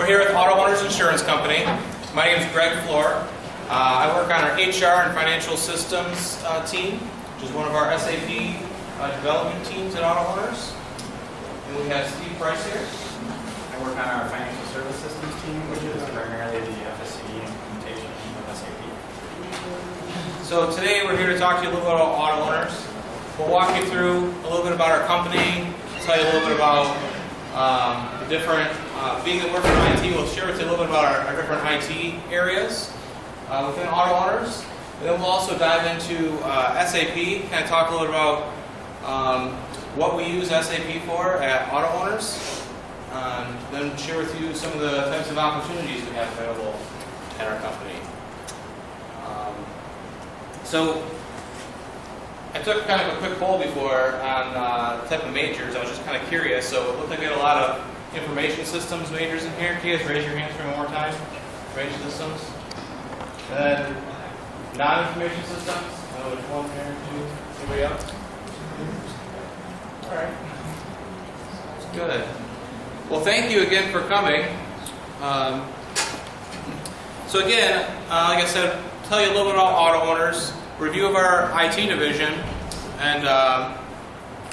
We're here with Auto Owners Insurance Company. My name is Greg Floor. I work on our HR and financial systems team, which is one of our SAP development teams at Auto Owners. And we have Steve Price here. I work on our financial service systems team, which is primarily the FSC implementation of SAP. So today we're here to talk to you a little bit about Auto Owners. We'll walk you through a little bit about our company, tell you a little bit about the different, being that we're from IT, we'll share with you a little bit about our different IT areas within Auto Owners. And then we'll also dive into SAP, kind of talk a little bit about what we use SAP for at Auto Owners. Then share with you some of the types of opportunities we have available at our company. So I took kind of a quick poll before on type of majors. I was just kind of curious. So it looked like we had a lot of information systems majors in here. Can you guys raise your hands for one more time? Information systems. And then non-information systems. Oh, there's one here, two. Anybody else? All right. That's good. Well, thank you again for coming. So again, like I said, tell you a little bit about Auto Owners, review of our IT division, and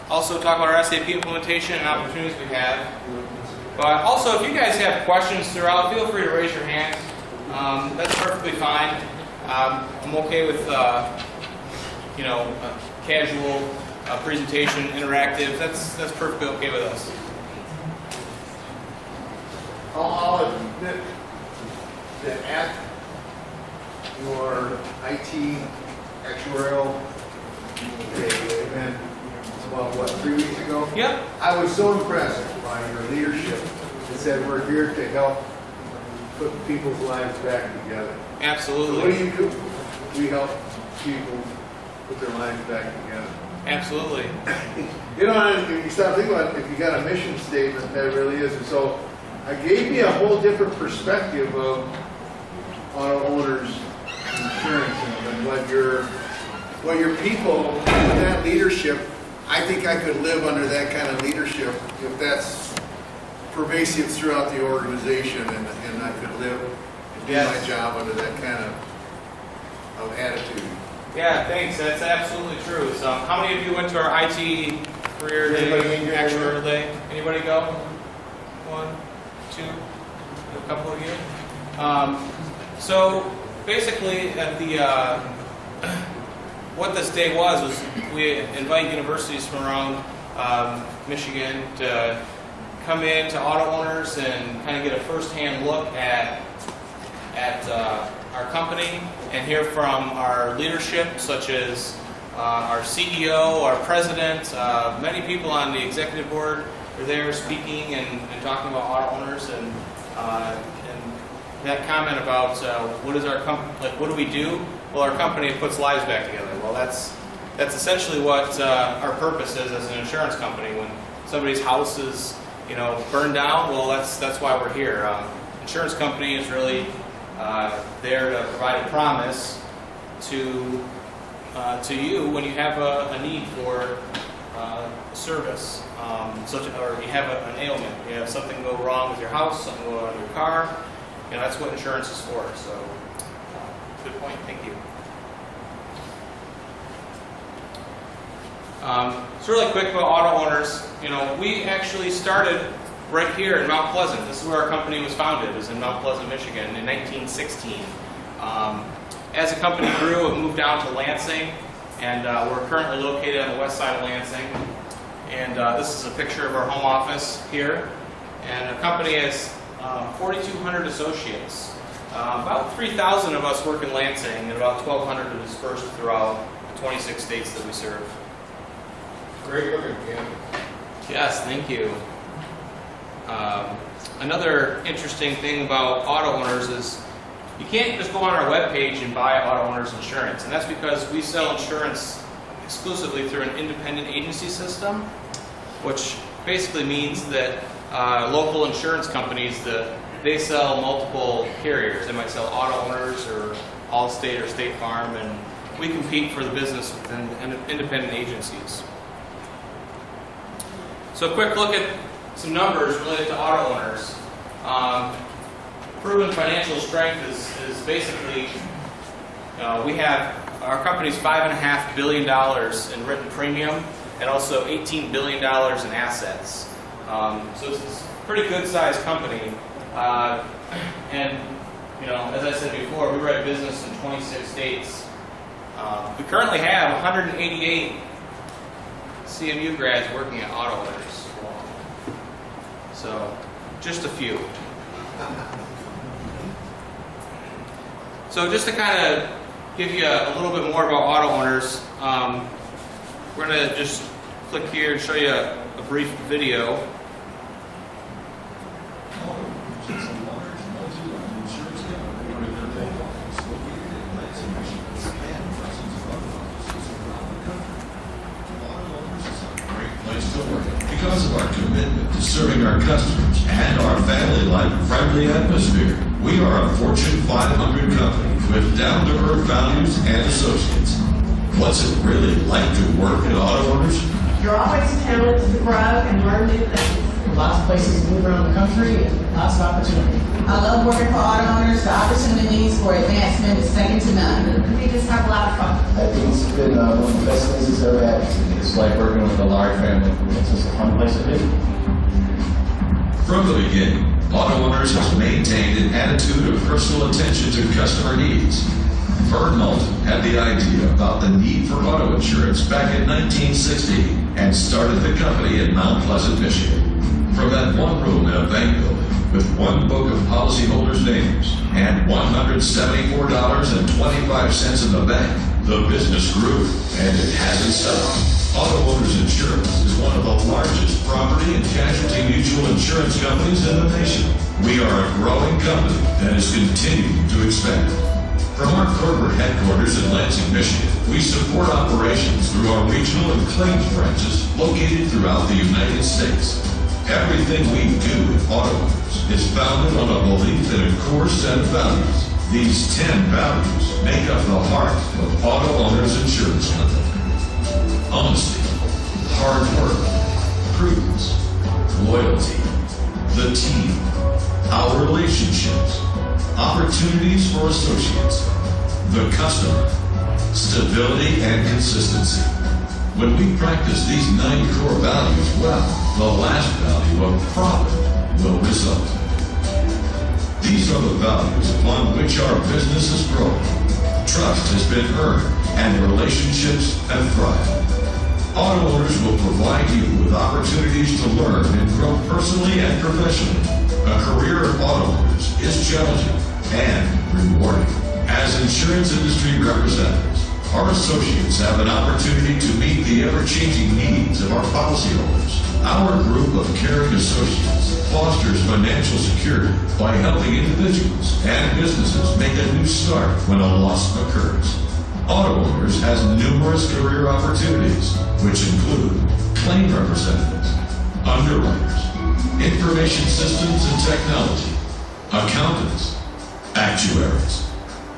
also talk about our SAP implementation and opportunities we have. But also, if you guys have questions throughout, feel free to raise your hand. That's perfectly fine. I'm okay with casual presentation, interactive. That's perfectly okay with us. I'll admit that at your IT actuarial event about 3 weeks ago? Yep. I was so impressed by your leadership. It said we're here to help put people's lives back together. Absolutely. So what do? We help people put their lives back together. Absolutely. You start thinking about it, if you got a mission statement, that really is. And so I gave me a whole different perspective of Auto Owners insurance and what your people, with that leadership, I think I could live under that kind of leadership if that's pervasive throughout the organization, and I could live and do my job under that kind of attitude. Yeah, thanks. That's absolutely true. So, how many of you went to our IT career day, actuarial day? Anybody go? One, two, a couple of you. So, basically, at the what this day was we invite universities from around Michigan to come in to Auto Owners and kind of get a first-hand look at our company and hear from our leadership, such as our CEO, our president, many people on the executive board are there speaking and talking about Auto Owners and that comment about what is our what do we do? Well, our company puts lives back together. Well, that's essentially what our purpose is as an insurance company. When somebody's house is burned down, well, that's why we're here. Insurance company is really there to provide a promise to you when you have a need for service, or you have an ailment, you have something go wrong with your house, something go wrong with your car. That's what insurance is for. So, good point. Thank you. So really quick about Auto Owners. We actually started right here in Mount Pleasant. This is where our company was founded. It was in Mount Pleasant, Michigan, in 1916. As the company grew, it moved down to Lansing, and we're currently located on the west side of Lansing. And this is a picture of our home office here. And the company has 4,200 associates. About 3,000 of us work in Lansing, and about 1,200 are dispersed throughout the 26 states that we serve. Great looking campus. Yes, thank you. Another interesting thing about Auto Owners is you can't just go on our webpage and buy Auto Owners insurance, and that's because we sell insurance exclusively through an independent agency system, which basically means that local insurance companies, they sell multiple carriers. They might sell Auto Owners or Allstate or State Farm, and we compete for the business within independent agencies. So a quick look at some numbers related to Auto Owners. proven financial strength is basically, our company's $5.5 billion in written premium and also $18 billion in assets. So it's a pretty good sized company. And, as I said before, we write business in 26 states. We currently have 188 CMU grads working at Auto Owners. So, just a few. So just to kind of give you a little bit more about Auto Owners, we're going to just click here and show you a brief video. Because of our commitment to serving our customers and our family-like friendly atmosphere, we are a Fortune 500 company with down-to-earth values and associates. What's it really like to work at Auto Owners? You're always challenged to grow and learn new things. Lots of places to move around the country and lots of opportunity. I love working for Auto Owners. The opportunities for advancement is second to none. We just have a lot of fun. I think it's been one of the best things it's ever had. It's like working with a large family. It's just a fun place to be. From the beginning, Auto Owners has maintained an attitude of personal attention to customer needs. Vern Moulton had the idea about the need for auto insurance back in 1960 and started the company in Mount Pleasant, Michigan. From that one room in a bank building with one book of policyholders' names and $174.25 in the bank, the business grew and it hasn't stopped. Auto Owners Insurance is one of the largest property and casualty mutual insurance companies in the nation. We are a growing company that is continuing to expand. From our corporate headquarters in Lansing, Michigan, we support operations through our regional and claims branches located throughout the United States. Everything we do at Auto Owners is founded on a belief in a core set of values. These 10 values make up the heart of Auto Owners Insurance Company. Honesty, hard work, prudence, loyalty, the team, our relationships, opportunities for associates, the customer, stability and consistency. When we practice these 9 core values well, the last value of profit will result. These are the values upon which our business is growing. Trust has been earned and relationships have thrived. Auto Owners will provide you with opportunities to learn and grow personally and professionally. A career at Auto Owners is challenging and rewarding. As insurance industry representatives, our associates have an opportunity to meet the ever-changing needs of our policyholders. Our group of caring associates fosters financial security by helping individuals and businesses make a new start when a loss occurs. Auto Owners has numerous career opportunities, which include claim representatives, underwriters, information systems and technology, accountants, actuaries.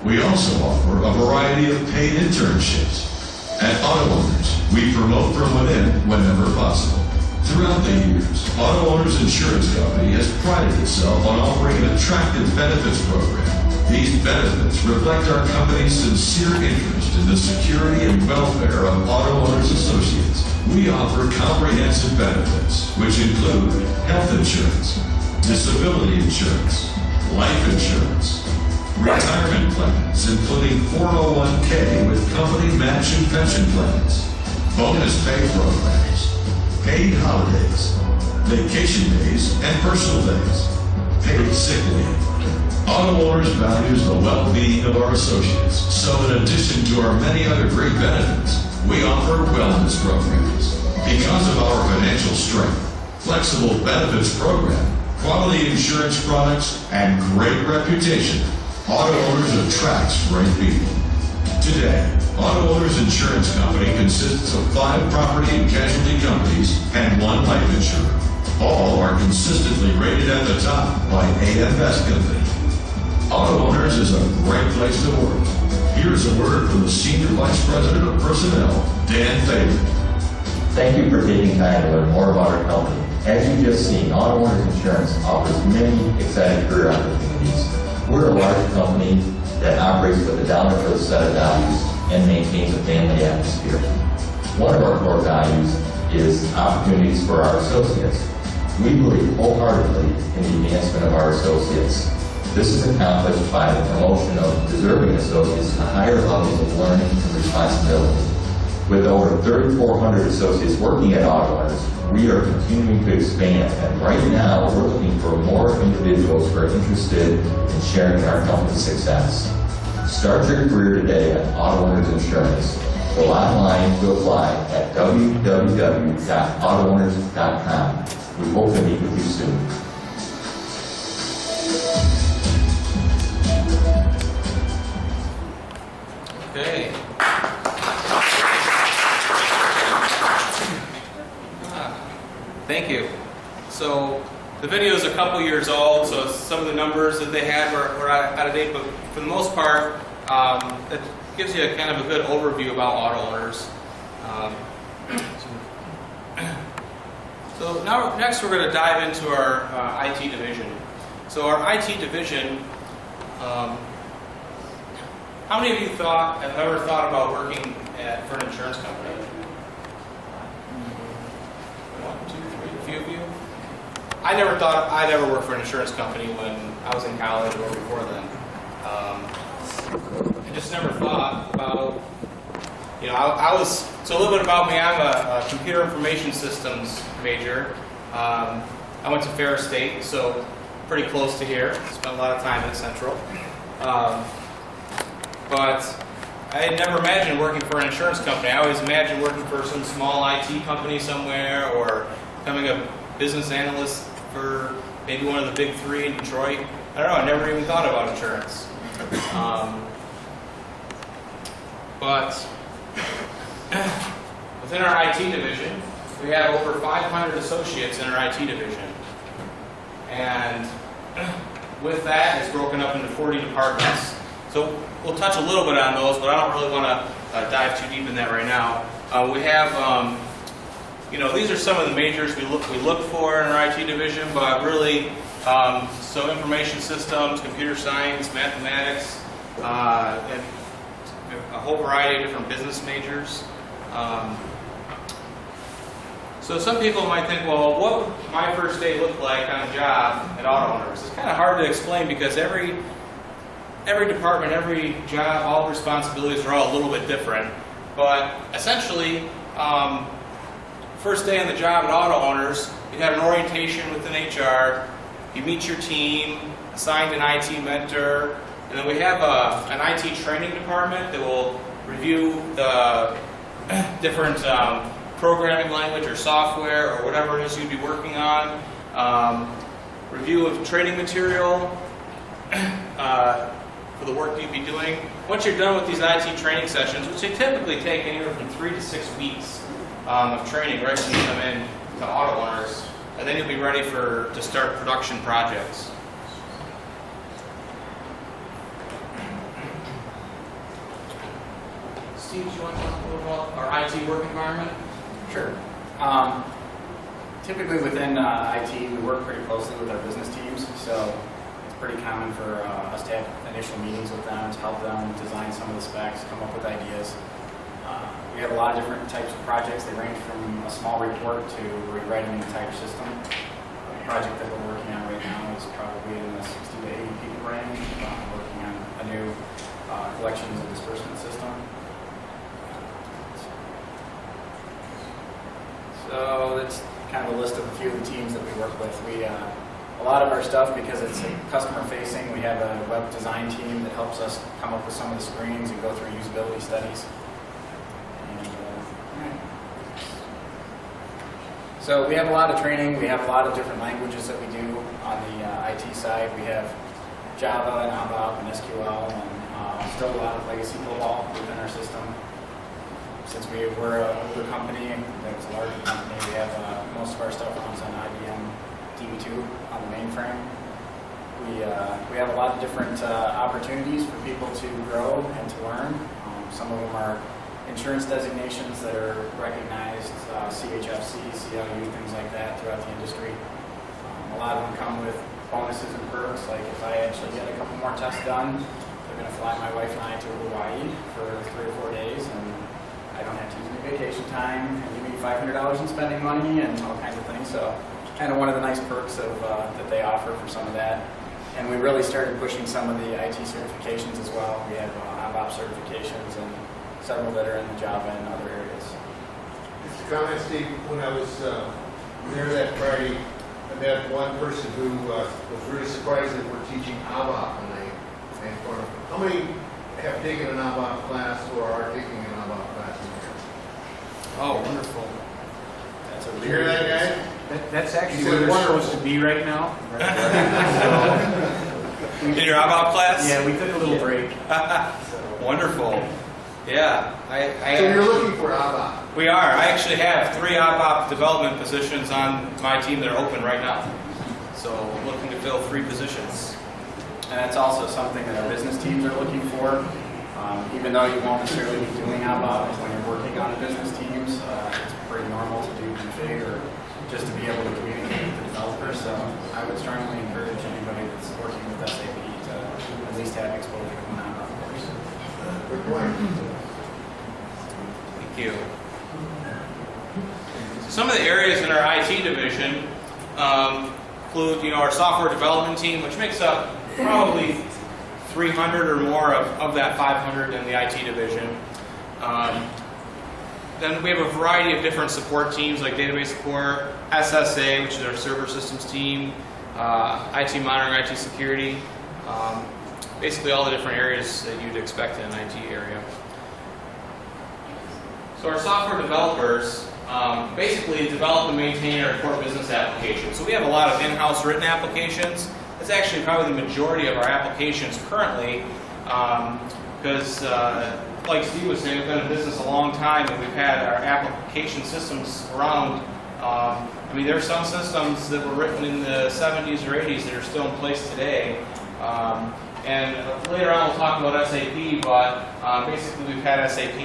We also offer a variety of paid internships. At Auto Owners, we promote from within whenever possible. Throughout the years, Auto Owners Insurance Company has prided itself on offering an attractive benefits program. These benefits reflect our company's sincere interest in the security and welfare of Auto Owners associates. We offer comprehensive benefits, which include health insurance, disability insurance, life insurance, retirement plans, including 401k with company matching pension plans, bonus pay programs, paid holidays, vacation days and personal days, paid sick leave. Auto Owners values the well-being of our associates, so in addition to our many other great benefits, we offer wellness programs. Because of our financial strength, flexible benefits program, quality insurance products, and great reputation, Auto Owners attracts great people. Today, Auto Owners Insurance Company consists of 5 property and casualty companies and 1 life insurer. All are consistently rated at the top by AM Best Company. Auto Owners is a great place to work. Here's a word from the Senior Vice President of Personnel, Dan Faber. Thank you for taking time to learn more about our company. As you just seen, Auto Owners Insurance offers many exciting career opportunities. opportunities. We're a large company that operates with a dollar for the set of values and maintains a family atmosphere. One of our core values is opportunities for our associates. We believe wholeheartedly in the advancement of our associates. This is accomplished by the promotion of deserving associates to higher levels of learning and responsibility. With over 3,400 associates working at Auto Owners, we are continuing to expand, and right now we're looking for more individuals who are interested in sharing in our company's success. Start your career today at Auto Owners Insurance. Go online to apply at www.autoowners.com. We hope to meet with you soon. Okay. Thank you. So the video is a couple years old, so some of the numbers that they had were out of date, but for the most part, it gives you a kind of a good overview about auto owners. So now, next we're going to dive into our IT division. So our IT division, how many of you have ever thought about working for an insurance company? 1, 2, 3, a few of you. I never thought I'd ever work for an insurance company when I was in college or before then. I just never thought about, so a little bit about me, I'm a computer information systems major. I went to Ferris State, so pretty close to here. Spent a lot of time at Central. But I had never imagined working for an insurance company. I always imagined working for some small IT company somewhere, or becoming a business analyst for maybe one of the big 3 in Detroit. I don't know, I never even thought about insurance. But within our IT division, we have over 500 associates in our IT division. And with that, it's broken up into 40 departments. So we'll touch a little bit on those, but I don't really want to dive too deep in that right now. We have, these are some of the majors we look for in our IT division, but really, so information systems, computer science, mathematics, and a whole variety of different business majors. So some people might think, well, what would my first day look like on a job at Auto Owners? It's kind of hard to explain because every department, every job, all responsibilities are all a little bit different. But essentially, first day on the job at Auto Owners, you have an orientation within HR, you meet your team, assigned an IT mentor, and then we have an IT training department that will review the different programming language or software or whatever it is you'd be working on, review of training material for the work you'd be doing. Once you're done with these IT training sessions, which they typically take anywhere from 3 to 6 weeks of training right when you come in to Auto Owners, and then you'll be ready to start production projects. Steve, do you want to talk a little about our IT work environment? Sure. Typically within IT, we work pretty closely with our business teams, so it's pretty common for us to have initial meetings with them to help them design some of the specs, come up with ideas. We have a lot of different types of projects. They range from a small report to rewriting an entire system. The project that we're working on right now is probably in the 60 to 80 people range, working on a new collections and disbursement system. So that's kind of a list of a few of the teams that we work with. A lot of our stuff, because it's customer facing, we have a web design team that helps us come up with some of the screens and go through usability studies. So we have a lot of training. We have a lot of different languages that we do on the IT side. We have Java and ABAP and SQL and still a lot of legacy COBOL within our system. Since we're an older company and that was a larger company, we have most of our stuff runs on IBM DB2 on the mainframe. We have a lot of different opportunities for people to grow and to learn. Some of them are insurance designations that are recognized, CHFC, CLU, things like that throughout the industry. A lot of them come with bonuses and perks, like if I actually get a couple more tests done, they're going to fly my wife and I to Hawaii for 3 or 4 days, and I don't have to use any vacation time, and give me $500 in spending money and all kinds of things. So kind of one of the nice perks of that they offer for some of that. And we really started pushing some of the IT certifications as well. We have ABAP certifications and several that are in the Java and other areas. Just a comment, Steve, when I was there that Friday, I met one person who was really surprised that we're teaching ABAP, and I informed him, how many have taken an ABAP class or are taking an ABAP class in here? Oh, wonderful. That's a Did you hear that, guy? That's He actually said where they're wonderful. supposed to be right now. In your ABAP class? Yeah, we took a little break. Wonderful. Yeah, I So you're looking for ABAP. we are. I actually have 3 ABAP development positions on my team that are open right now. So I'm looking to fill 3 positions. And that's also something that our business teams are looking for. Even though you won't necessarily be doing ABAP when you're working on the business teams, it's pretty normal to do config or just to be able to communicate with the developers. So I would strongly encourage anybody that's working with SAP to at least have exposure to an ABAP course. Good point. Thank you. Some of the areas in our IT division include, our software development team, which makes up probably 300 or more of that 500 in the IT division. Then we have a variety of different support teams like database support, SSA, which is our server systems team, IT monitoring, IT security, basically all the different areas that you'd expect in an IT area. So our software developers basically develop and maintain our core business applications. So we have a lot of in-house written applications. That's actually probably the majority of our applications currently, because like Steve was saying, we've been in business a long time and we've had our application systems around. There are some systems that were written in the 70s or 80s that are still in place today. And later on we'll talk about SAP, but basically we've had SAP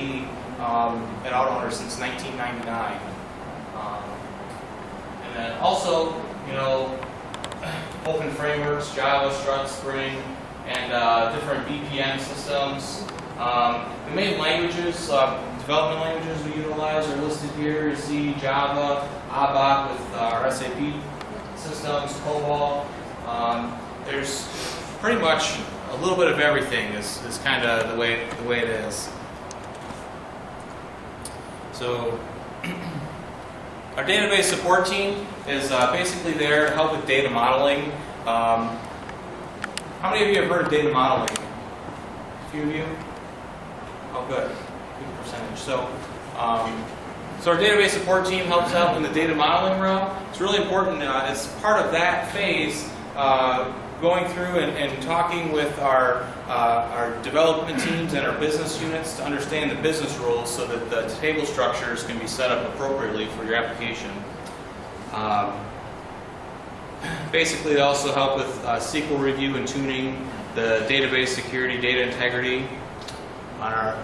at AutoOwners since 1999. And then also, open frameworks, Java, Strut, Spring, and different BPM systems. The main languages, development languages we utilize are listed here. You see Java, ABAP with our SAP systems, COBOL. There's pretty much a little bit of everything is kind of the way it is. So our database support team is basically there to help with data modeling. How many of you have heard of data modeling? A few of you? Oh, good. Good percentage. So our database support team helps out in the data modeling realm. It's really important as part of that phase, going through and talking with our development teams and our business units to understand the business rules so that the table structures can be set up appropriately for your application. Basically, they also help with SQL review and tuning, the database security, data integrity. On our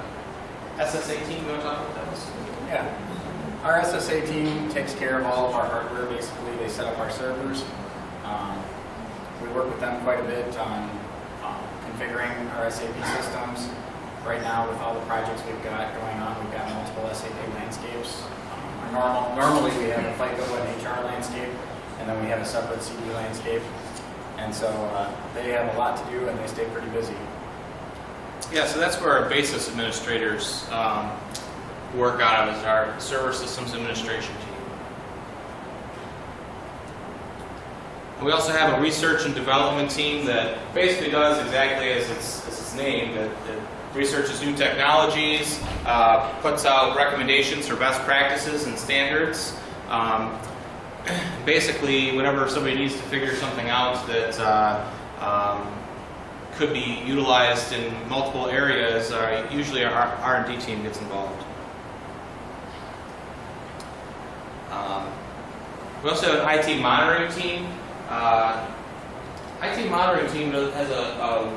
SSA team, you want to talk about that? Yeah. Our SSA team takes care of all of our hardware. Basically, they set up our servers. We work with them quite a bit on configuring our SAP systems. Right now, with all the projects we've got going on, we've got multiple SAP landscapes. Normally, we have a FICO and HR landscape, and then we have a separate CD landscape. And so they have a lot to do, and they stay pretty busy. Yeah, so that's where our basis administrators work out of, is our server systems administration team. We also have a research and development team that basically does exactly as its name, that researches new technologies, puts out recommendations for best practices and standards. Basically, whenever somebody needs to figure something out that could be utilized in multiple areas, usually our R&D team gets involved. We also have an IT monitoring team. IT monitoring team has a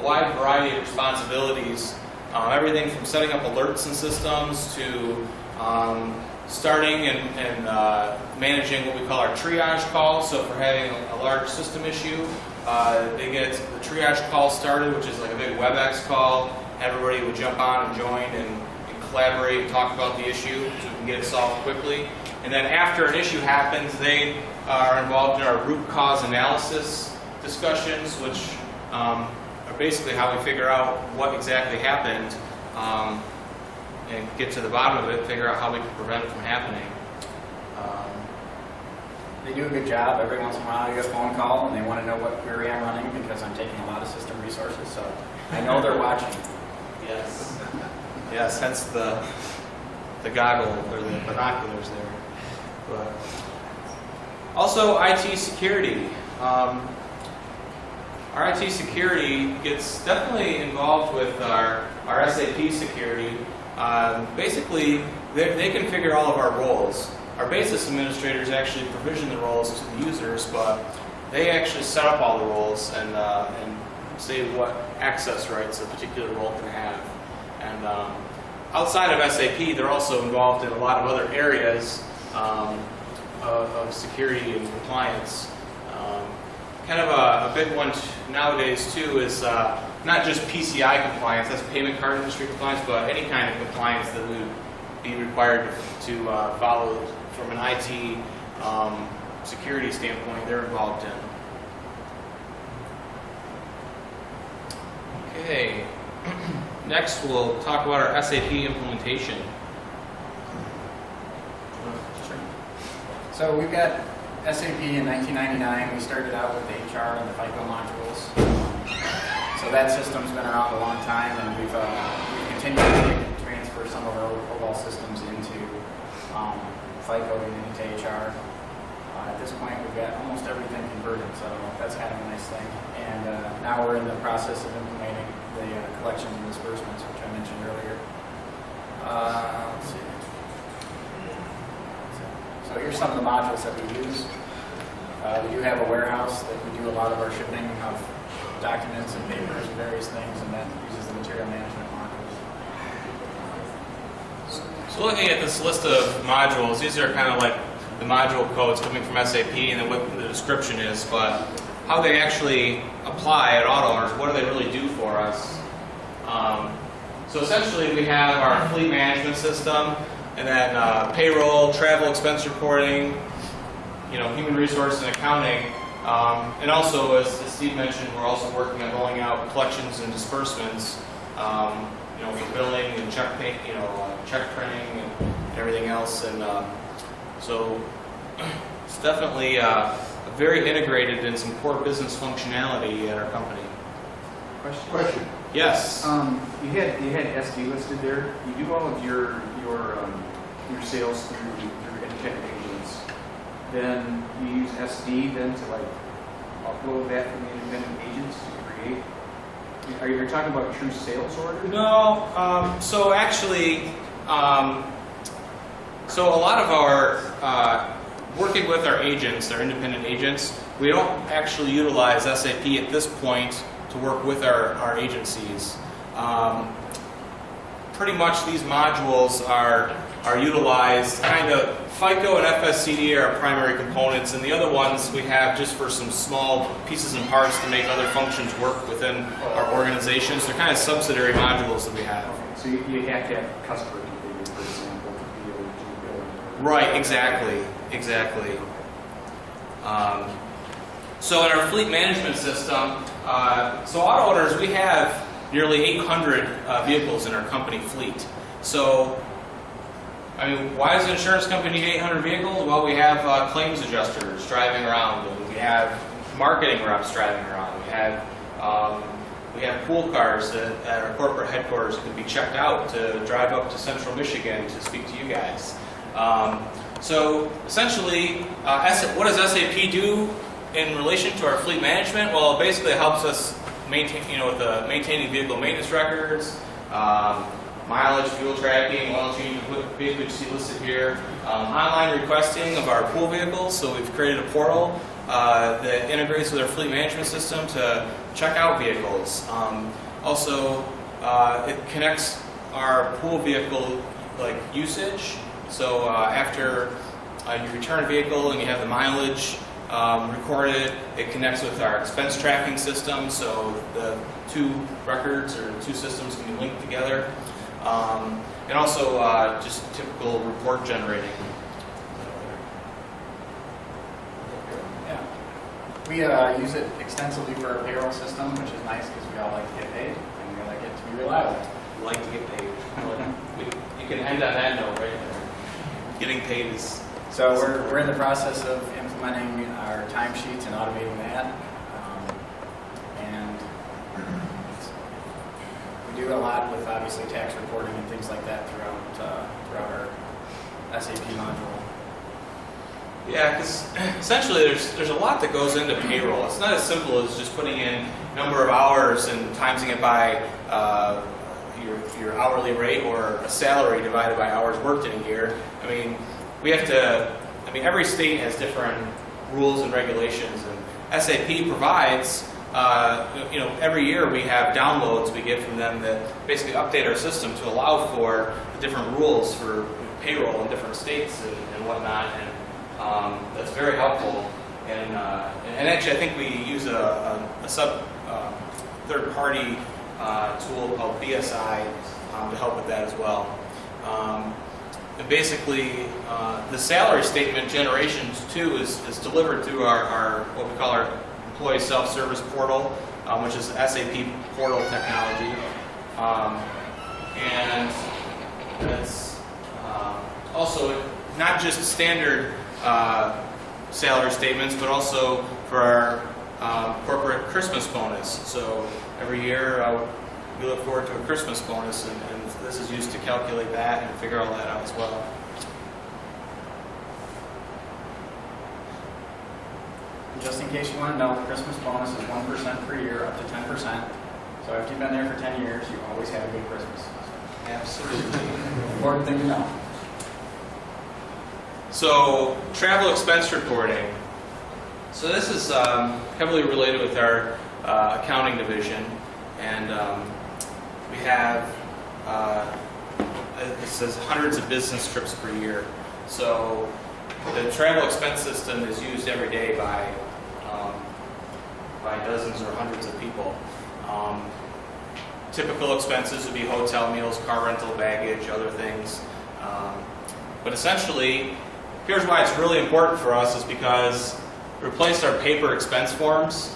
wide variety of responsibilities. Everything from setting up alerts and systems to starting and managing what we call our triage calls. So if we're having a large system issue, they get the triage call started, which is like a big WebEx call. Everybody would jump on and join and collaborate and talk about the issue so we can get it solved quickly. And then after an issue happens, they are involved in our root cause analysis discussions, which are basically how we figure out what exactly happened and get to the bottom of it, figure out how we can prevent it from happening. They do a good job. Every once in a while, you get a phone call and they want to know what query I'm running because I'm taking a lot of system resources. So I know they're watching. Yes. Yes, hence the goggle or the binoculars there. But also IT security. Our IT security gets definitely involved with our SAP security. Basically, they configure all of our roles. Our basis administrators actually provision the roles to the users, but they actually set up all the roles and say what access rights a particular role can have. And outside of SAP, they're also involved in a lot of other areas of security and compliance. Kind of a big one nowadays too is not just PCI compliance, that's payment card industry compliance, but any kind of compliance that we would be required to follow from an IT security standpoint, they're involved in. Okay, next we'll talk about our SAP implementation. So we've got SAP in 1999. We started out with the HR and the FICO modules. So that system's been around a long time, and we've continued to transfer some of our overall systems into FICO and into HR. At this point, we've got almost everything converted, so that's kind of a nice thing. And now we're in the process of implementing the collections and disbursements, which I mentioned earlier. Let's see. So here's some of the modules that we use. We do have a warehouse that we do a lot of our shipping of documents and papers and various things, and that uses the material management modules. So looking at this list of modules, these are kind of like the module codes coming from SAP and then what the description is, but how they actually apply at AutoOwners, what do they really do for us? So essentially we have our fleet management system, and then payroll, travel expense reporting, human resource and accounting, and also, as Steve mentioned, we're also working on rolling out collections and disbursements, for billing and check printing and everything else, and so it's definitely very integrated in some core business functionality at our company. Question. Yes. You had SD listed there. You do all of your sales through independent agents. Then you use SD then to upload that from the independent agents to create. Are you talking about true sales orders? No. So actually, so a lot of our working with our agents, our independent agents, we don't actually utilize SAP at this point to work with our agencies. Pretty much these modules are utilized kind of, FICO and FSCD are our primary components, and the other ones we have just for some small pieces and parts to make other functions work within our organizations. They're kind of subsidiary modules that we have. So you have to have customer configured, for example, to be able to do billing. Right, exactly. So in our fleet management system, so AutoOwners, we have nearly 800 vehicles in our company fleet. So, why does an insurance company need 800 vehicles? Well, we have claims adjusters driving around, and we have marketing reps driving around. We have pool cars at our corporate headquarters that can be checked out to drive up to Central Michigan to speak to you guys. So essentially, what does SAP do in relation to our fleet management? Well, it basically helps us maintain, with maintaining vehicle maintenance records, mileage, fuel tracking, oil change, basically you see listed here. Online requesting of our pool vehicles, so we've created a portal that integrates with our fleet management system to check out vehicles. Also, it connects our pool vehicle usage So after you return a vehicle and you have the mileage recorded, it connects with our expense tracking system, so the two records or two systems can be linked together. And also just typical report generating. Yeah. We use it extensively for our payroll system, which is nice because we all like to get paid and we like it to be reliable. Like to get paid. You can end on that note right there. Getting paid is... So we're in the process of implementing our timesheets and automating that. And we do a lot with obviously tax reporting and things like that throughout our SAP module. Yeah, because essentially there's a lot that goes into payroll. It's not as simple as just putting in number of hours and timesing it by your hourly rate or a salary divided by hours worked in a year. I mean, every state has different rules and regulations, and SAP provides, every year we have downloads we get from them that basically update our system to allow for the different rules for payroll in different states and whatnot, and that's very helpful. And actually, I think we use a third-party tool called BSI to help with that as well. And basically, the salary statement generations too is delivered through our what we call our employee self-service portal, which is SAP portal technology, and that's also not just standard salary statements, but also for our corporate Christmas bonus. So every year we look forward to a Christmas bonus, and this is used to calculate that and figure all that out as well. Just in case you want to know, the Christmas bonus is 1% per year, up to 10%. So after you've been there for 10 years, you always have a good Christmas. Absolutely. Important thing to know. So travel expense reporting. So this is heavily related with our accounting division, and we have it says hundreds of business trips per year. So the travel expense system is used every day by dozens or hundreds of people. Typical expenses would be hotel meals, car rental, baggage, other things. But essentially, here's why it's really important for us is because we replaced our paper expense forms.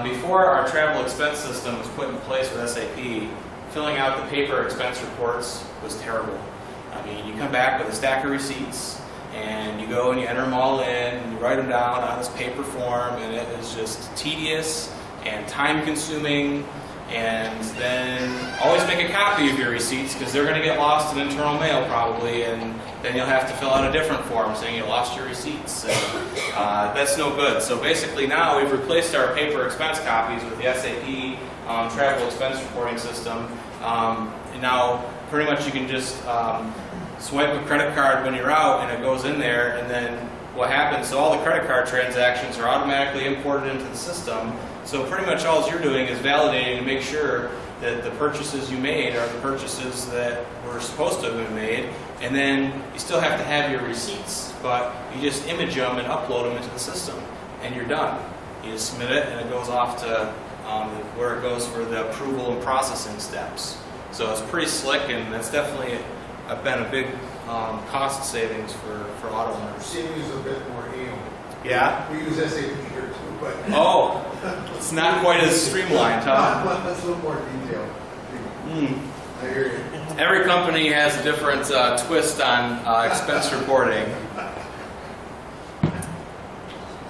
Before our travel expense system was put in place with SAP, filling out the paper expense reports was terrible. I mean, you come back with a stack of receipts, and you go and you enter them all in, and you write them down on this paper form, and it is just tedious and time-consuming. And then always make a copy of your receipts because they're going to get lost in internal mail probably, and then you'll have to fill out a different form saying you lost your receipts. And, that's no good. So basically now we've replaced our paper expense copies with the SAP travel expense reporting system. And now pretty much you can just swipe a credit card when you're out, and it goes in there, and then what happens, so all the credit card transactions are automatically imported into the system. So pretty much all you're doing is validating to make sure that the purchases you made are the purchases that were supposed to have been made, and then you still have to have your receipts, but you just image them and upload them into the system, and you're done. You just submit it, and it goes off to where it goes for the approval and processing steps. So it's pretty slick, and that's definitely been a big cost savings for auto owners. Seems a bit more anal. Yeah? We use SAP here too, but. Oh, it's not quite as streamlined, huh? That's a little more detailed. I hear you. Every company has a different twist on expense reporting.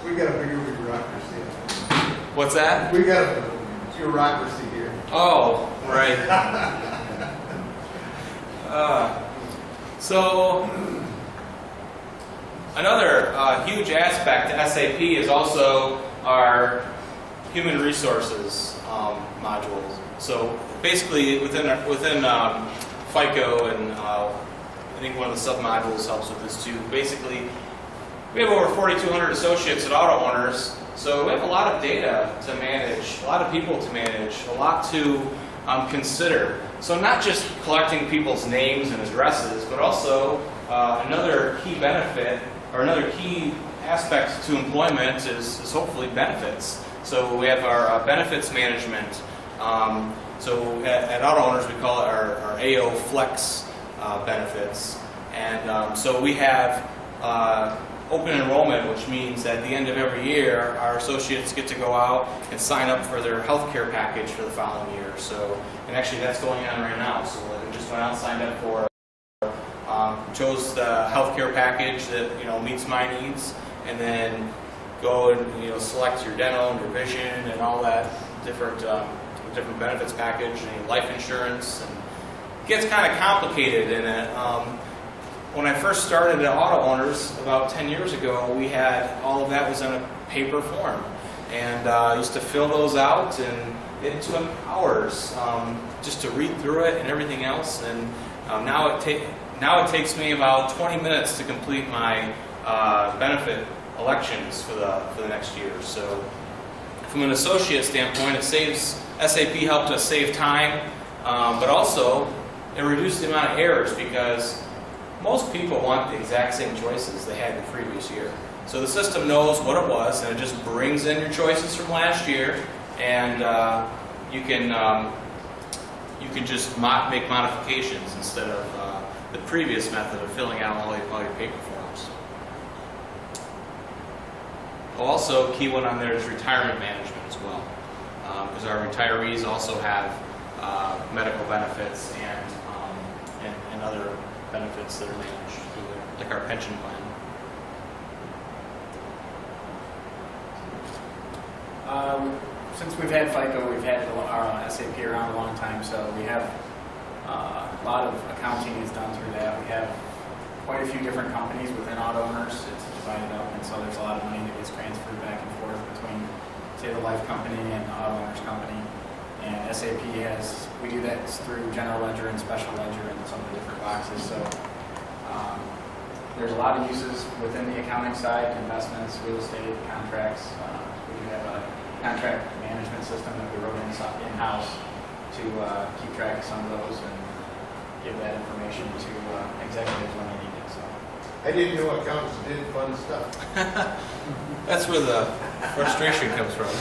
We got a bigger bureaucracy. What's that? We got a bureaucracy here. Oh, right. So another huge aspect to SAP is also our human resources modules. So basically, within FICO, and I think one of the sub-modules helps with this too. Basically, we have over 4,200 associates at Auto Owners, so we have a lot of data to manage, a lot of people to manage, a lot to consider. So not just collecting people's names and addresses, but also another key benefit or another key aspect to employment is hopefully benefits. So we have our benefits management. So at Auto Owners, we call it our AO Flex benefits. And so we have open enrollment, which means at the end of every year, our associates get to go out and sign up for their health care package for the following year. So, and actually that's going on right now. So we just went out and signed up for, chose the health care package that, meets my needs, and then go and, select your dental and your vision and all that different benefits package and life insurance. And it gets kind of complicated in it. When I first started at Auto Owners about 10 years ago, we had all of that was in a paper form. And I used to fill those out, and it took hours just to read through it and everything else. And now it takes me about 20 minutes to complete my benefit elections for the next year. So from an associate standpoint, SAP helped us save time, but also it reduced the amount of errors because most people want the exact same choices they had the previous year. So the system knows what it was, and it just brings in your choices from last year, and you can just make modifications instead of the previous method of filling out all your paper forms. Also, key one on there is retirement management as well, because our retirees also have medical benefits and other benefits that are managed through like our pension plan. Since we've had FICO, we've had our SAP around a long time, so we have a lot of accounting is done through that. We have quite a few different companies within Auto Owners. It's divided up, and so there's a lot of money that gets transferred back and forth between, say, the life company and the Auto Owners company. And SAP we do that through General Ledger and Special Ledger and some of the different boxes. So there's a lot of uses within the accounting side, investments, real estate, contracts. We do have a contract management system that we wrote in-house to keep track of some of those and give that information to executives when they need it. So I didn't know accountants did fun stuff. That's where the frustration comes from.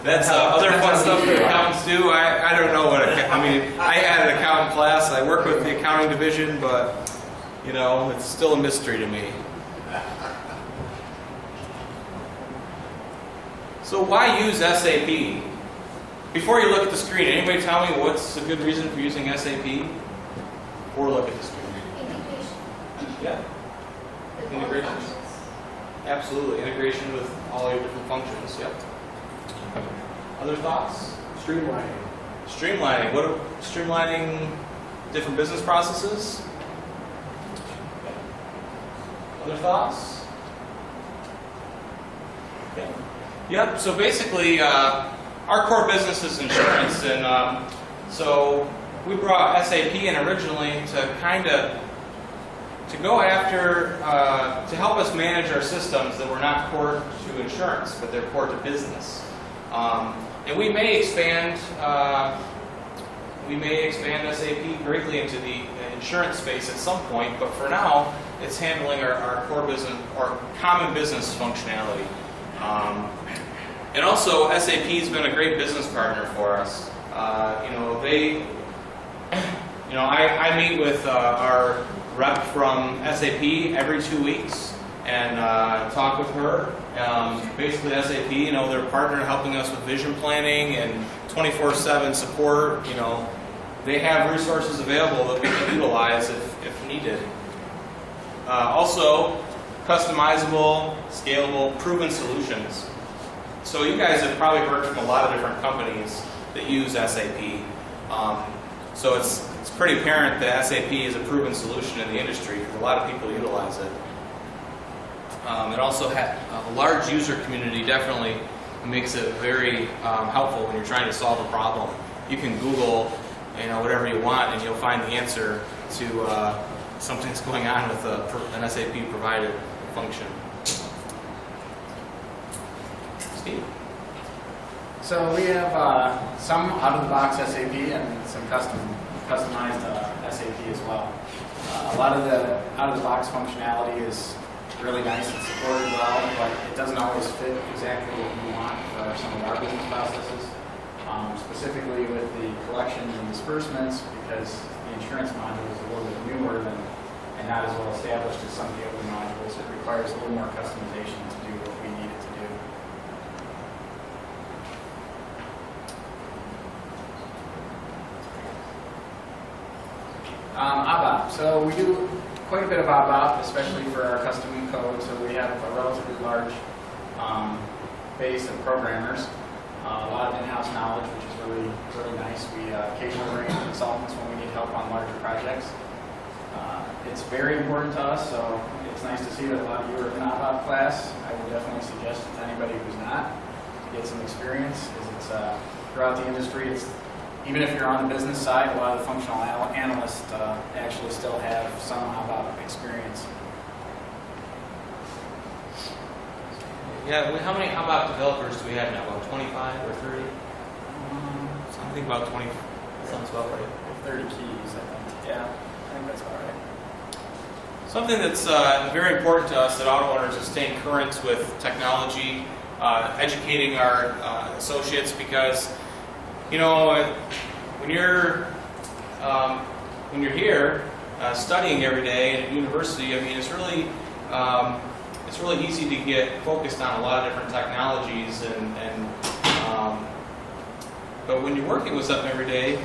That's other fun stuff that accountants do. I don't know what I had an accounting class. I work with the accounting division, but it's still a mystery to me. So why use SAP? Before you look at the screen, anybody tell me what's a good reason for using SAP? Or look at the screen. Integration. Yeah. Integration. Absolutely. Integration with all your different functions. Yep. Other thoughts? Streamlining. Streamlining. Streamlining different business processes? Other thoughts? Okay. Yep. So basically, our core business is insurance, and so we brought SAP in originally to go after to help us manage our systems that were not core to insurance, but they're core to business. And we may expand SAP greatly into the insurance space at some point, but for now, it's handling our core business or common business functionality. And also, SAP has been a great business partner for us. I meet with our rep from SAP every 2 weeks and talk with her. Basically, SAP, they're a partner helping us with vision planning and 24/7 support. They have resources available that we can utilize if needed. Also, customizable, scalable, proven solutions. So you guys have probably heard from a lot of different companies that use SAP. So it's pretty apparent that SAP is a proven solution in the industry because a lot of people utilize it. It also has a large user community. Definitely makes it very helpful when you're trying to solve a problem. You can Google, whatever you want, and you'll find the answer to something that's going on with an SAP provided function. Steve. So we have some out-of-the-box SAP and some customized SAP as well. A lot of the out-of-the-box functionality is really nice and supported well, but it doesn't always fit exactly what we want for some of our business processes. Specifically with the collections and disbursements, because the insurance module is a little bit newer and not as well established as some of the other modules. It requires a little more customization to do what we need it to do. ABAP. So we do quite a bit of ABAP, especially for our custom code. So we have a relatively large base of programmers, a lot of in-house knowledge, which is really nice. We occasionally bring in consultants when we need help on larger projects. It's very important to us, so it's nice to see that a lot of you are in ABAP class. I would definitely suggest to anybody who's not to get some experience, because it's throughout the industry. It's even if you're on the business side, a lot of the functional analysts actually still have some ABAP experience. Yeah, how many ABAP developers do we have now? About 25 or 30? I think about 20. Sounds about right. 30 keys, I think. Yeah, I think that's all right. Something that's very important to us at Auto Owners is staying current with technology, educating our associates, because you know when you're here studying every day at university, I mean it's really easy to get focused on a lot of different technologies but when you're working with something every day,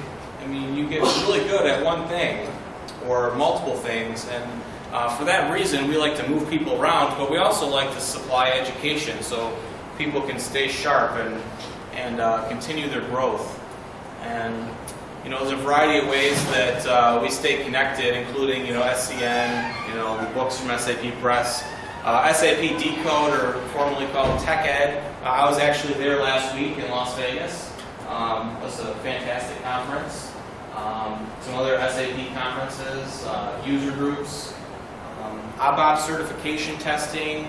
I mean you get really good at one thing or multiple things, and for that reason we like to move people around, but we also like to supply education so people can stay sharp and continue their growth. And you know, there's a variety of ways that we stay connected, including SCN, the books from SAP Press, SAP Decode, or formerly called TechEd. I was actually there last week in Las Vegas. It was a fantastic conference. Some other SAP conferences, user groups, ABAP certification testing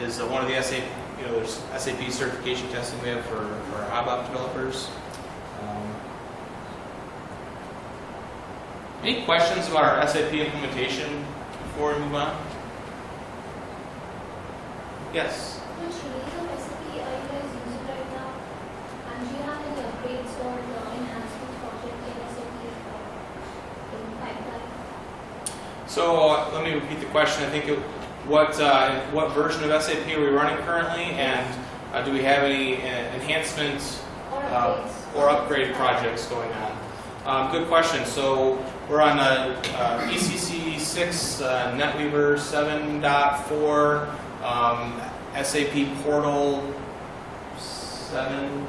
is one of the SAP. There's SAP certification testing we have for ABAP developers. Any questions about our SAP implementation before we move on? Yes? Which release of SAP are you guys using right now? And do you have any upgrades or enhancement project in SAP in pipeline? So let me repeat the question. I think what version of SAP are we running currently, and do we have any enhancements or upgrade projects going on? Good question. So we're on ECC 6, NetWeaver 7.4, SAP Portal 7,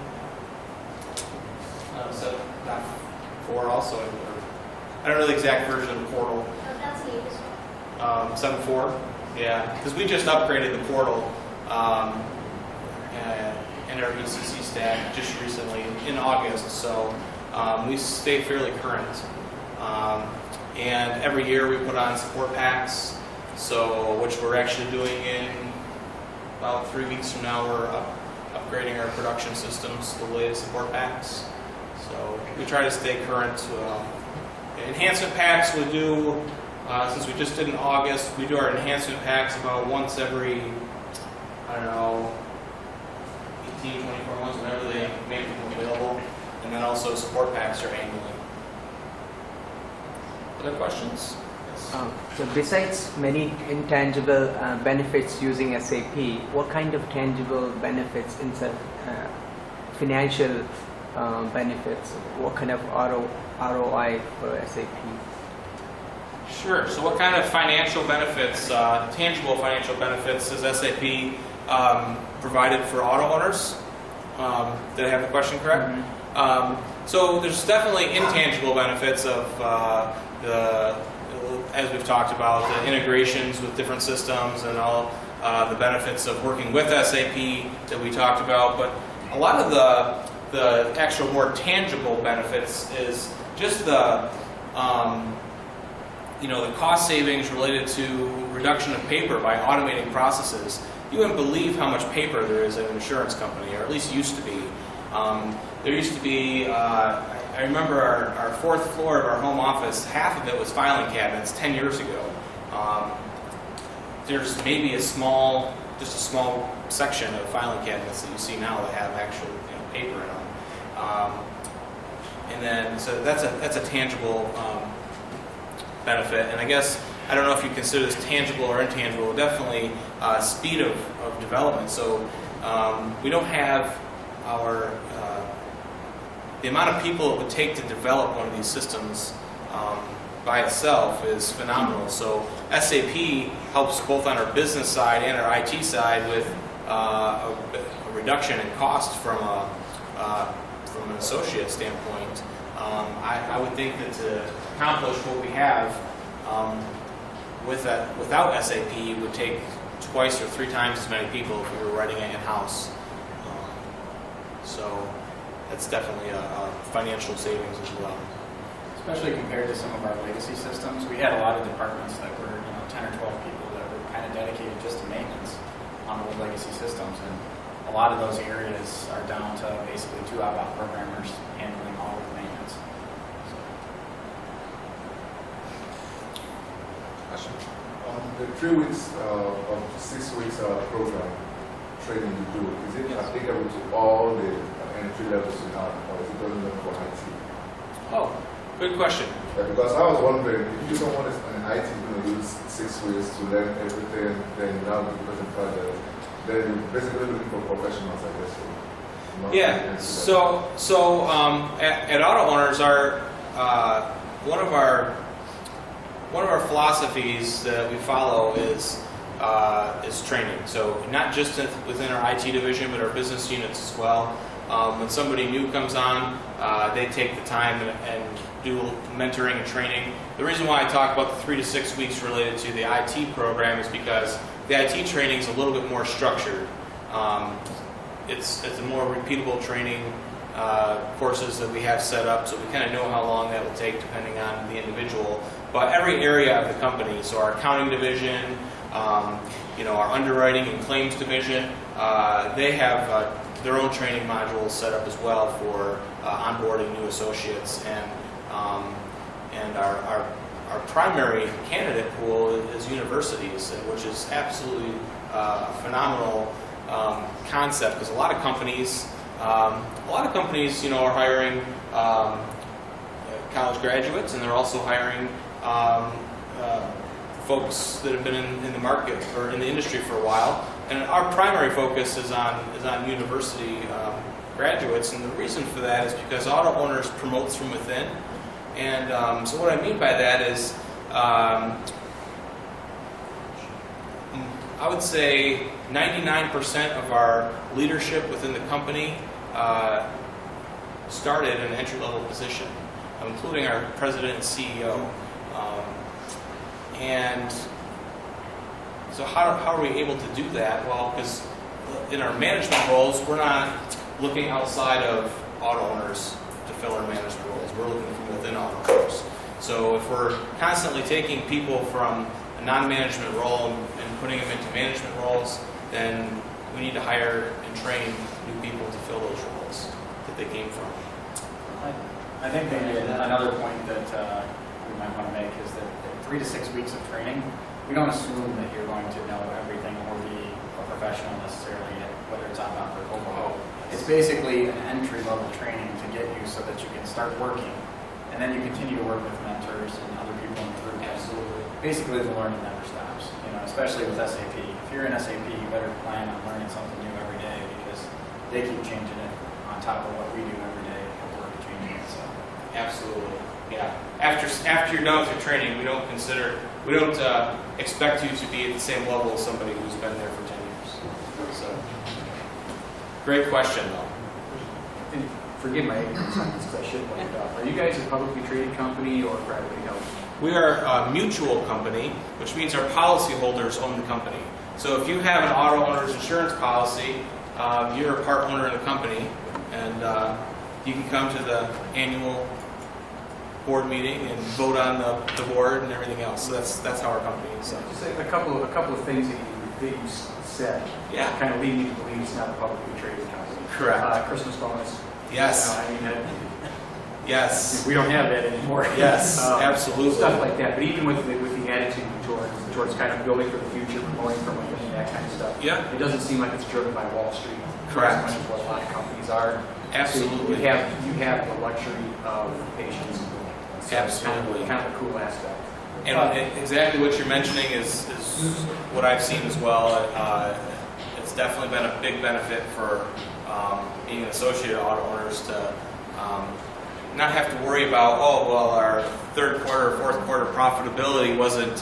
7.4 also. I don't know the exact version of the Portal. That's the latest one. 7.4, yeah, because we just upgraded the Portal in our ECC stack just recently in August, so we stay fairly current. And every year we put on support packs, which we're actually doing in about 3 weeks from now. We're upgrading our production systems to the latest support packs. So we try to stay current. Enhancement packs we do, since we just did in August, we do our enhancement packs about once every, 18, 24 months, whenever they make them available. And then also support packs are annually. Other questions? So besides many intangible benefits using SAP, what kind of tangible benefits inside financial benefits? What kind of ROI for SAP? Sure. So what kind of financial benefits, tangible financial benefits, has SAP provided for auto owners? Did I have the question correct? Mm-hmm. So there's definitely intangible benefits of as we've talked about, the integrations with different systems and all the benefits of working with SAP that we talked about. But a lot of the actual more tangible benefits is just the the cost savings related to reduction of paper by automating processes. You wouldn't believe how much paper there is at an insurance company, or at least used to be. There used to be, I remember our fourth floor of our home office, half of it was filing cabinets 10 years ago. There's maybe just a small section of filing cabinets that you see now that have actual paper in them. And then, so that's a tangible benefit. And I guess, I don't know if you consider this tangible or intangible, definitely speed of development. So we don't have the amount of people it would take to develop one of these systems by itself is phenomenal. So SAP helps both on our business side and our IT side with a reduction in cost from an associate standpoint. I would think that to accomplish what we have without SAP would take twice or three times as many people if we were writing it in-house. So that's definitely a financial savings as well. Especially compared to some of our legacy systems, we had a lot of departments that were 10 or 12 people that were kind of dedicated just to maintenance on old legacy systems, and a lot of those areas are down to basically 2 outbound programmers handling all of the maintenance. The 3 weeks of 6 weeks program training you do, is it applicable to all the entry levels you have, or is it only for IT? Oh, good question. Yeah, because I was wondering, if you don't want an IT going to use 6 weeks to learn everything, then you have the person project, then you're basically looking for professionals, I guess. Yeah. So at Auto Owners, one of our philosophies that we follow is training. So not just within our IT division, but our business units as well. When somebody new comes on, they take the time and do mentoring and training. The reason why I talk about the 3 to 6 weeks related to the IT program is because the IT training is a little bit more structured. It's a more repeatable training courses that we have set up, so we kind of know how long that will take depending on the individual. But every area of the company, so our accounting division, our underwriting and claims division, they have their own training modules set up as well for onboarding new associates, and our primary candidate pool is universities, which is absolutely a phenomenal concept, because a lot of companies are hiring college graduates, and they're also hiring folks that have been in the market or in the industry for a while. And our primary focus is on university graduates, and the reason for that is because Auto Owners promotes from within. And so what I mean by that is, I would say 99% of our leadership within the company started in an entry-level position, including our president and CEO. And so how are we able to do that? Well, because in our management roles, we're not looking outside of Auto Owners to fill our management roles. We're looking from within Auto Owners. So if we're constantly taking people from a non-management role and putting them into management roles, then we need to hire and train new people to fill those roles that they came from. I think maybe another point that we might want to make is that 3 to 6 weeks of training, we don't assume that you're going to know everything or be a professional necessarily, whether it's outbound or overall. It's basically an entry-level training to get you so that you can start working, and then you continue to work with mentors and other people in the group. Absolutely. Basically, the learning never stops, especially with SAP. If you're in SAP, you better plan on learning something new every day, because they keep changing it on top of what we do every day at work, changing it. So. Absolutely. Yeah. After you're done with your training, we don't expect you to be at the same level as somebody who's been there for 10 years. So, great question, though. And forgive my ignorance on this, because I should look it up. Are you guys a publicly traded company or privately held? We are a mutual company, which means our policyholders own the company. So if you have an Auto Owners insurance policy, you're a part owner in the company, and you can come to the annual board meeting and vote on the board and everything else. So that's how our company is. Just a couple of things that you said. Yeah. Kind of lead me to believe it's not a publicly traded company. Correct. Christmas bonus. Yes. You know, I mean, Yes. we don't have that anymore. Yes, absolutely. Stuff like that. But even with the attitude towards kind of building for the future, promoting from within, that kind of stuff. Yeah. It doesn't seem like it's driven by Wall Street. Correct. As much as what a lot of companies are. Absolutely. So you have the luxury of patience. So it's Absolutely. kind of a cool aspect. And exactly what you're mentioning is what I've seen as well. It's definitely been a big benefit for being an associated auto owners to not have to worry about, oh, well, our third quarter or fourth quarter profitability wasn't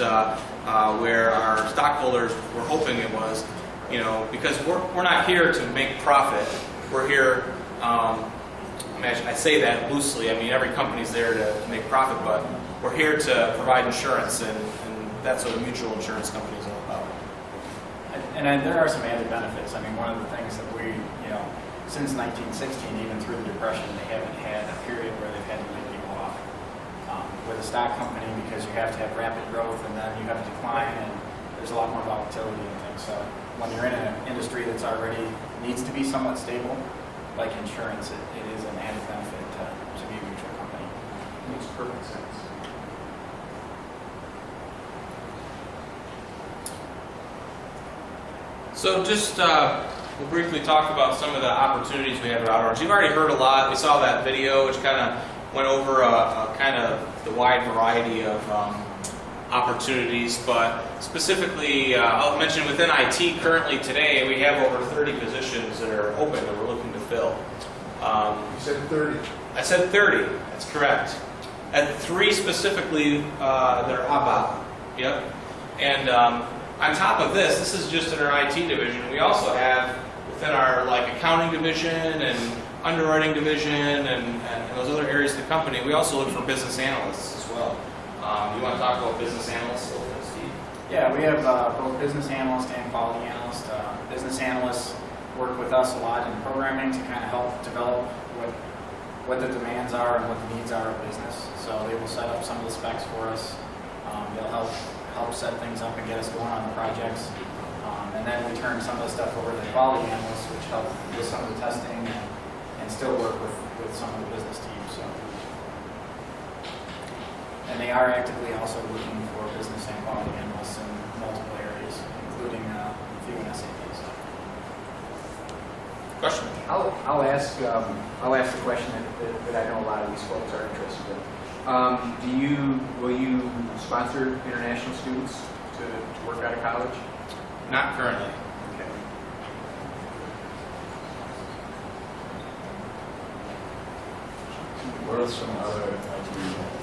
where our stockholders were hoping it was, you know, because we're not here to make profit. We're here, I say that loosely, I mean, every company's there to make profit, but we're here to provide insurance, and that's what a mutual insurance company is all about. And there are some added benefits. I mean, one of the things that we, you know, since 1916, even through the Depression, they haven't had a period where they've had to lay people off. With a stock company, because you have to have rapid growth and then you have to decline, and there's a lot more volatility and things. So when you're in an industry that's already needs to be somewhat stable, like insurance, it is an added benefit to be a mutual company. Makes perfect sense. So just we'll briefly talk about some of the opportunities we have at Auto Owners. You've already heard a lot. We saw that video, which kind of went over kind of the wide variety of opportunities, but specifically, I'll mention within IT currently today, we have over 30 positions that are open that we're looking to fill. You said 30. I said 30, that's correct. And 3 specifically that are ABAP. Yep. And on top of this is just in our IT division. We also have within our accounting division and underwriting division and those other areas of the company, we also look for business analysts as well. You want to talk about business analysts a little bit, Steve? Yeah, we have both business analysts and quality analysts. Business analysts work with us a lot in programming to kind of help develop what the demands are and what the needs are of business. So they will set up some of the specs for us. They'll help set things up and get us going on the projects. And then we turn some of the stuff over to the quality analysts, which help with some of the testing and still work with some of the business teams. So. And they are actively also looking for business and quality analysts in multiple areas, including a few in SAP. Question? I'll ask the question that I know a lot of these folks are interested in. Will you sponsor international students to work out of college? Not currently. Okay. What are some other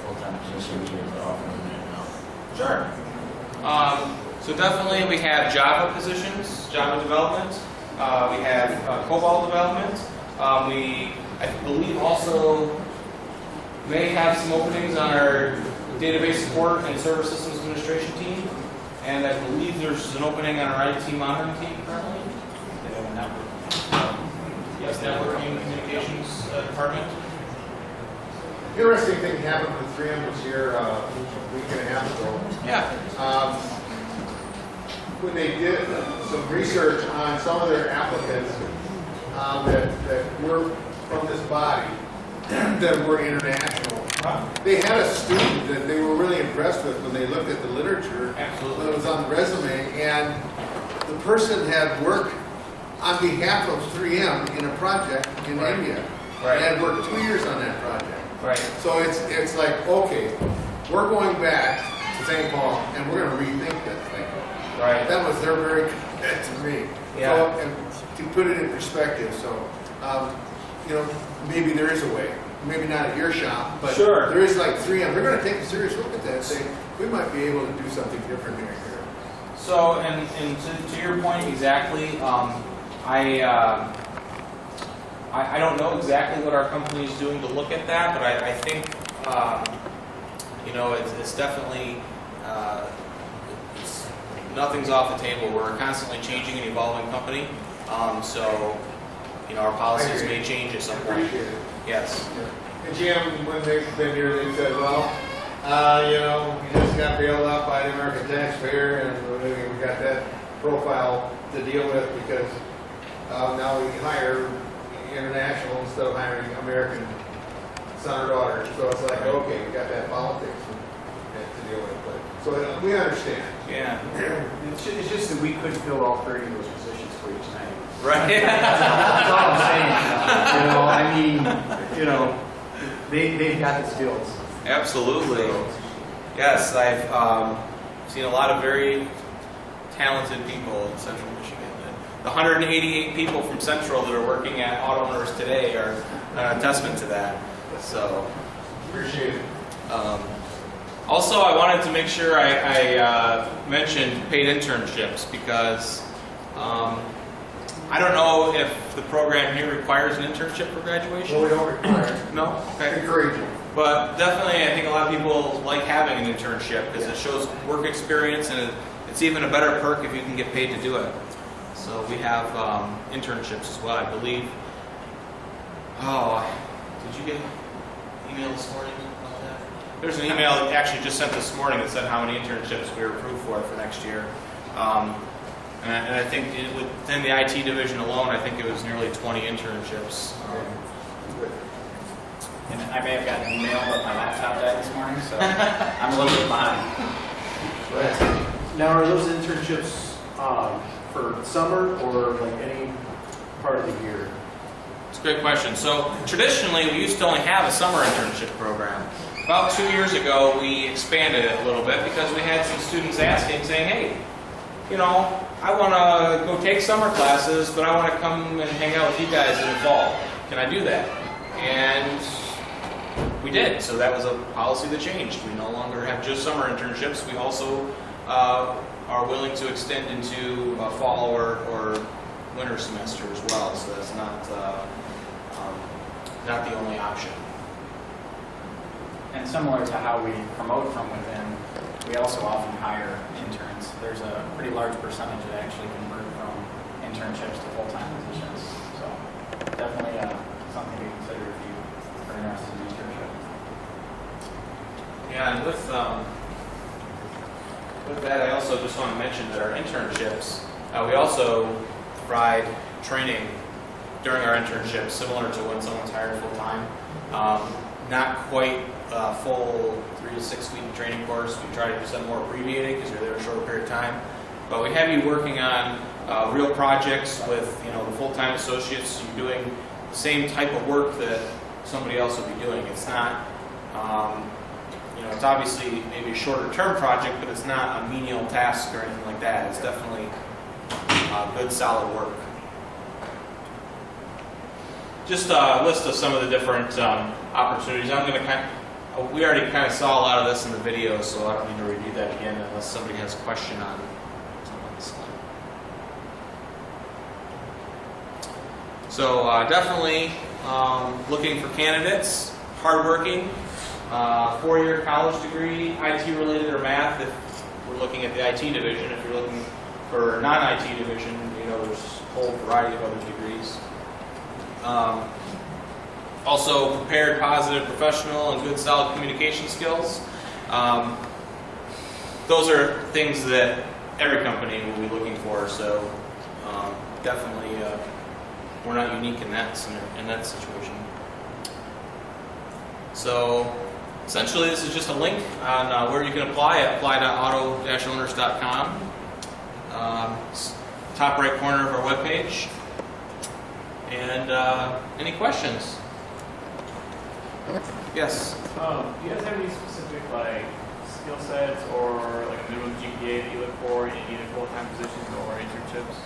full-time positions you're offering right now? Sure. So definitely we have Java positions, Java development. We have COBOL development. I believe also may have some openings on our database support and server systems administration team. And I believe there's an opening on our IT monitoring team currently. They have a network. Yes, networking communications department. Interesting thing happened with 3M this year, a week and a half ago. Yeah. When they did some research on some of their applicants that were from this body, that were international, they had a student that they were really impressed with when they looked at the literature. Absolutely. That was on the resume, and the person had worked on behalf of 3M in a project in India. Right. And had worked 2 years on that project. Right. So it's like, okay, we're going back to St. Paul and we're going to rethink that thing. Right. That was their very comment to me. Yeah. So, and to put it in perspective, so, maybe there is a way. Maybe not at your shop, but Sure. there is like 3M. They're going to take a serious look at that and say, we might be able to do something different here. So, and to your point exactly, I don't know exactly what our company is doing to look at that, but I think, it's definitely, nothing's off the table. We're a constantly changing and evolving company. Our policies may change at some point. Appreciate it. Yes. And Jim, when they've been here, they said, well, we just got bailed out by the American taxpayer, and we got that profile to deal with because now we hire international instead of hiring American son or daughter. So it's like, okay, we got that politics to deal with. But, so we understand. Yeah. It's just that we couldn't fill all 30 of those positions for each night. Right. That's all I'm saying. You know, they've got the skills. Absolutely. Yes, I've seen a lot of very talented people in Central Michigan. The 188 people from Central that are working at Auto Owners today are a testament to that. So, Appreciate it. Also, I wanted to make sure I mentioned paid internships because I don't know if the program here requires an internship for graduation. Well, we don't require it. No? Okay. Encourage it. But definitely, I think a lot of people like having an internship because it shows work experience, and it's even a better perk if you can get paid to do it. So we have internships as well, I believe. Oh, did you get an email this morning about that? There's an email actually just sent this morning that said how many internships we were approved for next year. And I think within the IT division alone, I think it was nearly 20 internships. And I may have gotten an email, but my laptop died this morning, so I'm a little bit behind. Now, are those internships for summer or like any part of the year? It's a great question. So traditionally, we used to only have a summer internship program. About 2 years ago, we expanded it a little bit because we had some students asking, saying, hey, you know, I want to go take summer classes, but I want to come and hang out with you guys in the fall. Can I do that? And we did. So that was a policy that changed. We no longer have just summer internships. We also are willing to extend into fall or winter semester as well. So that's not the only option. And similar to how we promote from within, we also often hire interns. There's a pretty large percentage that actually convert from internships to full-time positions. So definitely something to consider if you are interested in internship. Yeah, and with that, I also just want to mention that our internships, we also provide training during our internships, similar to when someone's hired full-time. Not quite a full 3 to 6 week training course. We try to do something more abbreviated because you're there a short period of time. But we have you working on real projects with the full-time associates. You're doing the same type of work that somebody else would be doing. It's not, it's obviously maybe a shorter term project, but it's not a menial task or anything like that. It's definitely good, solid work. Just a list of some of the different opportunities. We already kind of saw a lot of this in the video, so I don't need to review that again unless somebody has a question on this slide. So definitely looking for candidates, hardworking, 4-year college degree, IT related or math if we're looking at the IT division. If you're looking for non-IT division, there's a whole variety of other degrees. Also prepared, positive, professional, and good, solid communication skills. Those are things that every company will be looking for. So definitely, we're not unique in that situation. So essentially, this is just a link on where you can apply at apply.auto-owners.com. Top right corner of our webpage. And any questions? Yes. Do you guys have any specific skill sets or like a minimum GPA that you look for in either full-time positions or internships?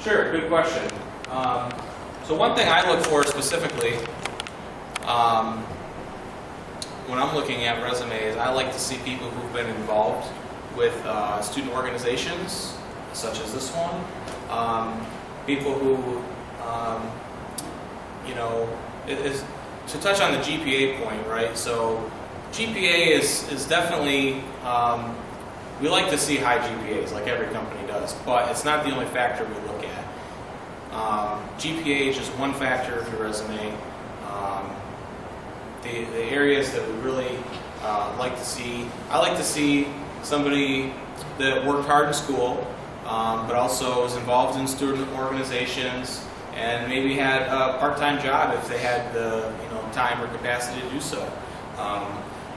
Sure, good question. So one thing I look for specifically when I'm looking at resumes, I like to see people who've been involved with student organizations, such as this one. People who, to touch on the GPA point, right? So GPA is definitely, we like to see high GPAs like every company does, but it's not the only factor we look at. GPA is just one factor of your resume. The areas that we really like to see, I like to see somebody that worked hard in school, but also is involved in student organizations and maybe had a part-time job if they had the time or capacity to do so.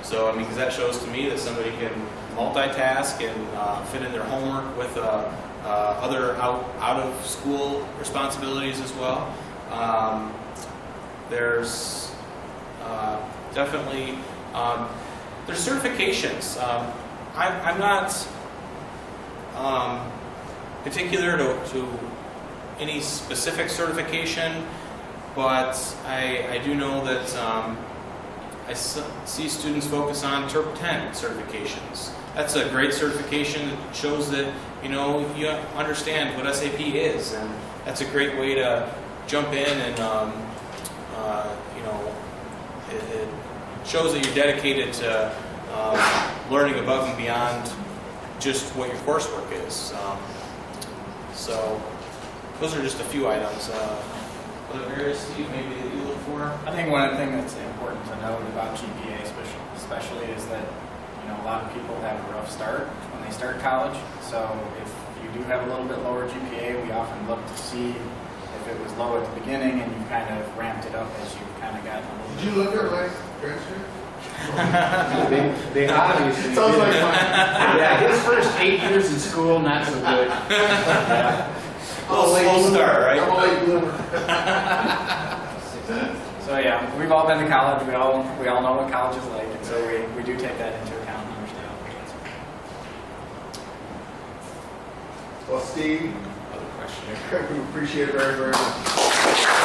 So I mean, because that shows to me that somebody can multitask and fit in their homework with other out of school responsibilities as well. There's definitely there's certifications. I'm not particular to any specific certification, but I do know that I see students focus on TERP 10 certifications. That's a great certification. It shows that you understand what SAP is, and that's a great way to jump in and it shows that you're dedicated to learning above and beyond just what your coursework is. So those are just a few items. Other areas, Steve, maybe that you look for? I think one of the things that's important to note about GPA especially is that a lot of people have a rough start when they start college. So if you do have a little bit lower GPA, we often look to see if it was low at the beginning and you've kind of ramped it up as you've kind of gotten a little bit. Did you look at my transcript? They obviously Sounds like did. mine. Yeah, his first 8 years in school, not so good. Yeah. Slow start, right? I'm a late bloomer. So yeah, we've all been to college. We all know what college is like, and so we do take that into account and understand. Well, Steve, Other question here. we appreciate it very, very much.